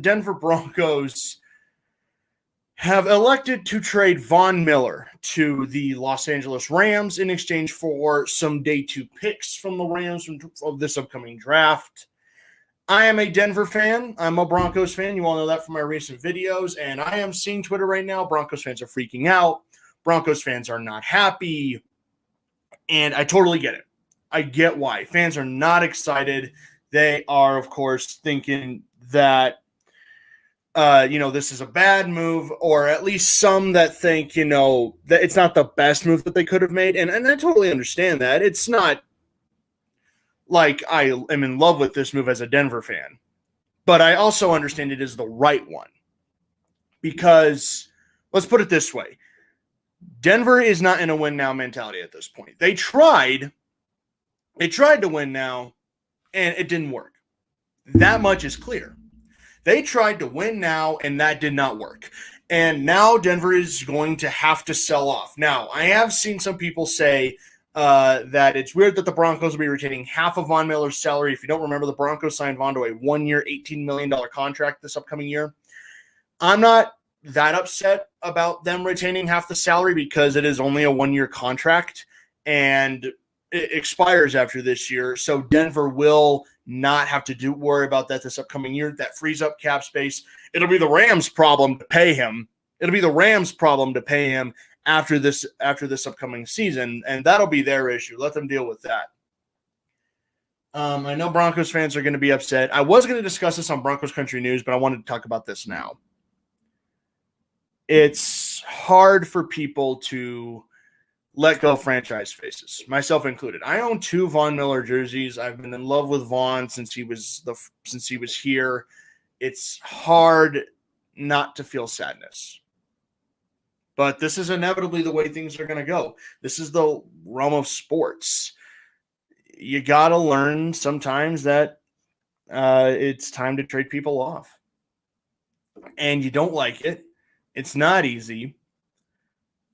Denver Broncos have elected to trade Von Miller to the Los Angeles Rams in exchange for some day 2 picks from the Rams of this upcoming draft. I am a Denver fan. I'm a Broncos fan. You all know that from my recent videos. And I am seeing Twitter right now. Broncos fans are freaking out. Broncos fans are not happy. And I totally get it. I get why. Fans are not excited. They are, of course, thinking that, this is a bad move, or at least some that think, that it's not the best move that they could have made. And I totally understand that. It's not like I am in love with this move as a Denver fan, but I also understand it is the right one. Because, let's put it this way, Denver is not in a win-now mentality at this point. They tried to win now, and it didn't work. That much is clear. They tried to win now, and that did not work. And now Denver is going to have to sell off. Now, I have seen some people say that it's weird that the Broncos will be retaining half of Von Miller's salary. If you don't remember, the Broncos signed Von to a 1-year, $18 million contract this upcoming year. I'm not that upset about them retaining half the salary because it is only a 1-year contract, and it expires after this year. So Denver will not have to worry about that this upcoming year. That frees up cap space. It'll be the Rams' problem to pay him. After this upcoming season, and that'll be their issue. Let them deal with that. I know Broncos fans are going to be upset. I was going to discuss this on Broncos Country News, but I wanted to talk about this now. It's hard for people to let go of franchise faces, myself included. I own 2 Von Miller jerseys. I've been in love with Von since he was here. It's hard not to feel sadness. But this is inevitably the way things are going to go. This is the realm of sports. You got to learn sometimes that it's time to trade people off. And you don't like it. It's not easy.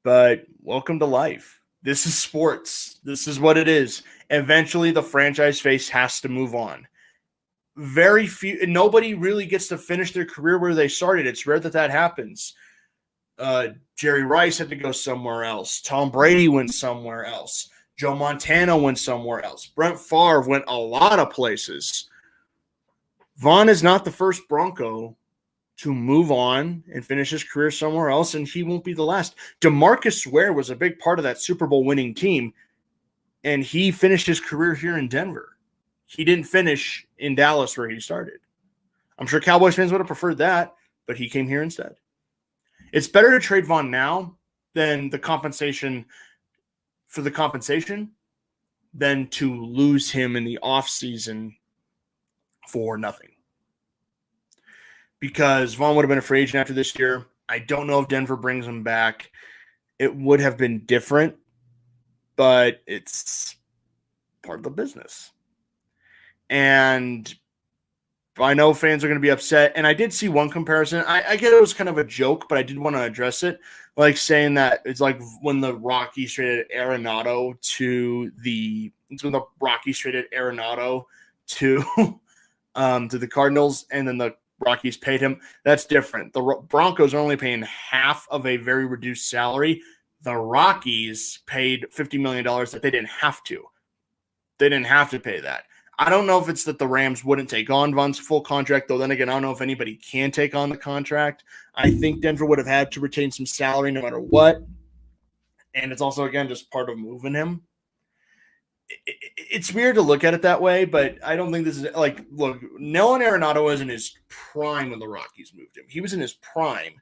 But welcome to life. This is sports. This is what it is. Eventually, the franchise face has to move on. Nobody really gets to finish their career where they started. It's rare that happens. Jerry Rice had to go somewhere else. Tom Brady went somewhere else. Joe Montana went somewhere else. Brett Favre went a lot of places. Von is not the first Bronco to move on and finish his career somewhere else, and he won't be the last. DeMarcus Ware was a big part of that Super Bowl winning team, and he finished his career here in Denver. He didn't finish in Dallas where he started. I'm sure Cowboys fans would have preferred that, but he came here instead. It's better to trade Von now than the compensation than to lose him in the offseason for nothing. Because Von would have been a free agent after this year. I don't know if Denver brings him back. It would have been different, but it's part of the business. And I know fans are going to be upset. And I did see one comparison. I get it was kind of a joke, but I did want to address it. Like saying that it's like when the Rockies traded Arenado to the the Cardinals, and then the Rockies paid him. That's different. The Broncos are only paying half of a very reduced salary. The Rockies paid $50 million that they didn't have to. They didn't have to pay that. I don't know if it's that the Rams wouldn't take on Von's full contract, though. Then again, I don't know if anybody can take on the contract. I think Denver would have had to retain some salary no matter what. And it's also, again, just part of moving him. It's weird to look at it that way, but I don't think this is like, look, Nolan Arenado was in his prime when the Rockies moved him. He was in his prime.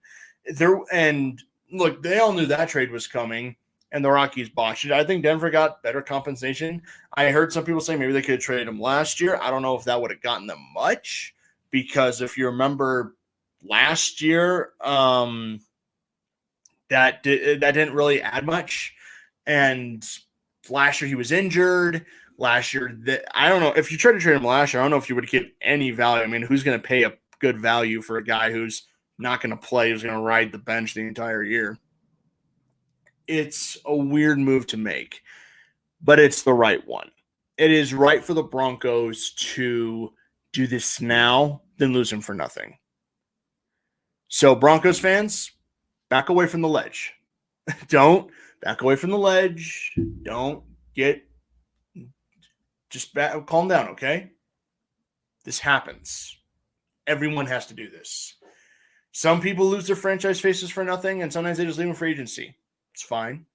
And look, they all knew that trade was coming, and the Rockies botched it. I think Denver got better compensation. I heard some people say maybe they could have traded him last year. I don't know if that would have gotten them much, because if you remember last year, that didn't really add much. And last year he was injured. Last year, I don't know. If you tried to trade him last year, I don't know if you would get any value. I mean, who's going to pay a good value for a guy who's not going to play, who's going to ride the bench the entire year? It's a weird move to make, but it's the right one. It is right for the Broncos to do this now than lose him for nothing. So Broncos fans, back away from the ledge. Don't back away from the ledge. Don't get just calm down, okay? This happens. Everyone has to do this. Some people lose their franchise faces for nothing, and sometimes they just leave them for agency. It's fine.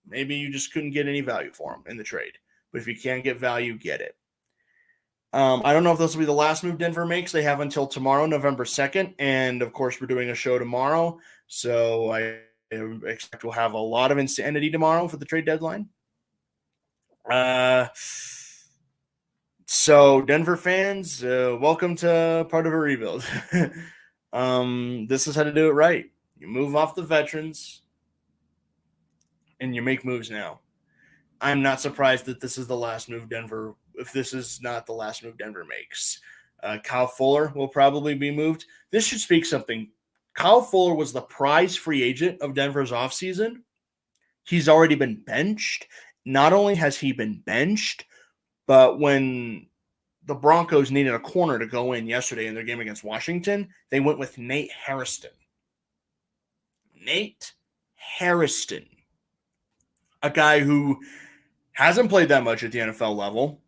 Maybe you just couldn't get any value for them in the trade. But if you can't get value, get it. I don't know if this will be the last move Denver makes. They have until tomorrow, November 2nd. And, of course, we're doing a show tomorrow. So I expect we'll have a lot of insanity tomorrow for the trade deadline. So, Denver fans, welcome to part of a rebuild. This is how to do it right. You move off the veterans, and you make moves now. I'm not surprised that this is the last move Denver, if this is not the last move Denver makes. Kyle Fuller will probably be moved. This should speak something. Kyle Fuller was the prize free agent of Denver's offseason. He's already been benched. Not only has he been benched, but when the Broncos needed a corner to go in yesterday in their game against Washington, they went with Nate Hairston. Nate Hairston. A guy who hasn't played that much at the NFL level.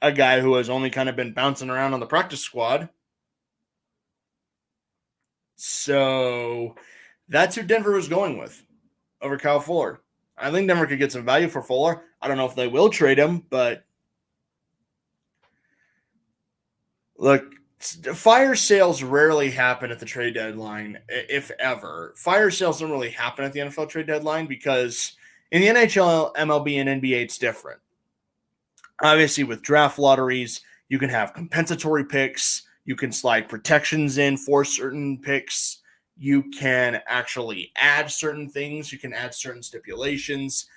A guy who has only kind of been bouncing around on the practice squad. So that's who Denver was going with over Kyle Fuller. I think Denver could get some value for Fuller. I don't know if they will trade him, but look, fire sales rarely happen at the trade deadline, if ever. Fire sales don't really happen at the NFL trade deadline because in the NHL, MLB, and NBA, it's different. Obviously, with draft lotteries, you can have compensatory picks. You can slide protections in for certain picks. You can actually add certain things. You can add certain stipulations.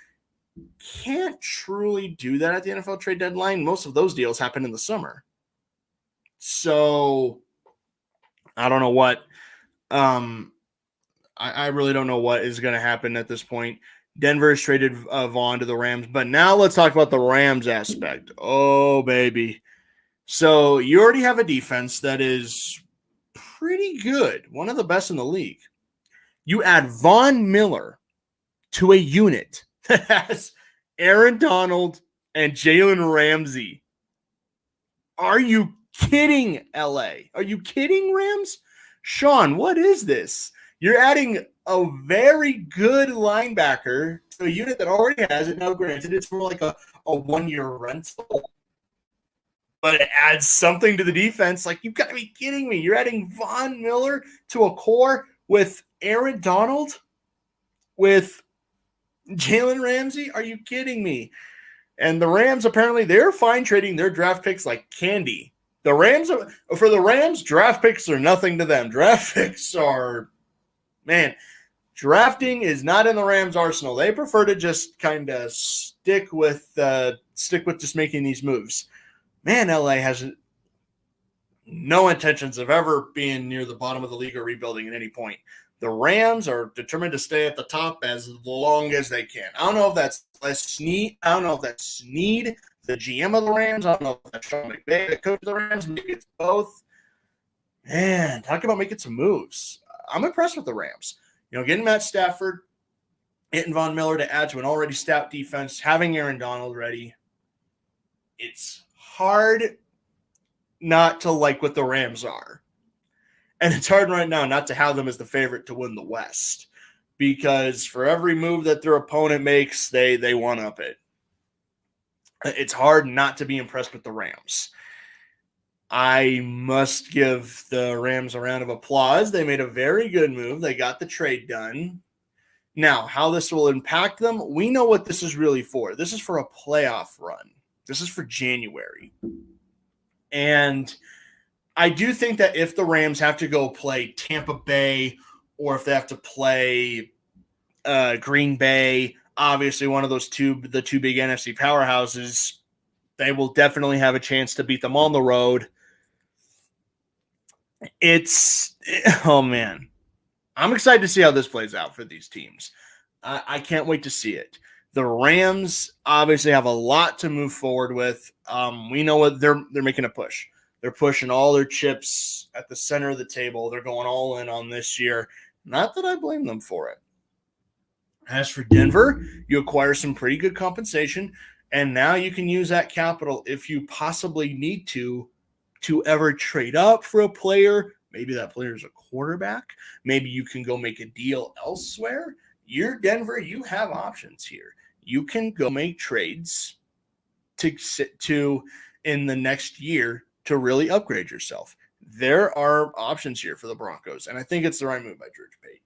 Can't truly do that at the NFL trade deadline. Most of those deals happen in the summer. So I don't know what I really don't know what is going to happen at this point. Denver has traded Vaughn to the Rams, but now let's talk about the Rams aspect. Oh, baby. So you already have a defense that is pretty good, one of the best in the league. You add Von Miller to a unit that has Aaron Donald and Jalen Ramsey. Are you kidding, LA? Are you kidding, Rams? Sean, what is this? You're adding a very good linebacker to a unit that already has it. Now, granted, it's more like a one-year rental, but it adds something to the defense. Like, you've got to be kidding me. You're adding Von Miller to a core with Aaron Donald, with Jalen Ramsey? Are you kidding me? And the Rams, apparently, they're fine trading their draft picks like candy. For the Rams, draft picks are nothing to them. Draft picks are, man, drafting is not in the Rams' arsenal. They prefer to just kind of stick with just making these moves. Man, LA has no intentions of ever being near the bottom of the league or rebuilding at any point. The Rams are determined to stay at the top as long as they can. I don't know if that's Snead. I don't know if that's Snead, the GM of the Rams. I don't know if that's Sean McVay, the coach of the Rams. Maybe it's both. Man, talk about making some moves. I'm impressed with the Rams. You know, getting Matt Stafford, getting Von Miller to add to an already stout defense, having Aaron Donald ready. It's hard not to like what the Rams are. And it's hard right now not to have them as the favorite to win the West. Because for every move that their opponent makes, they one-up it. It's hard not to be impressed with the Rams. I must give the Rams a round of applause. They made a very good move. They got the trade done. Now, how this will impact them, we know what this is really for. This is for a playoff run. This is for January. And I do think that if the Rams have to go play Tampa Bay or if they have to play Green Bay, obviously one of the two big NFC powerhouses, they will definitely have a chance to beat them on the road. Oh man, I'm excited to see how this plays out for these teams. I can't wait to see it. The Rams obviously have a lot to move forward with. We know what they're making a push. They're pushing all their chips at the center of the table. They're going all in on this year. Not that I blame them for it. As for Denver, you acquire some pretty good compensation, and now you can use that capital if you possibly need to ever trade up for a player. Maybe that player is a quarterback. Maybe you can go make a deal elsewhere. You're Denver. You have options here. You can go make trades to in the next year to really upgrade yourself. There are options here for the Broncos, and I think it's the right move by George Pate.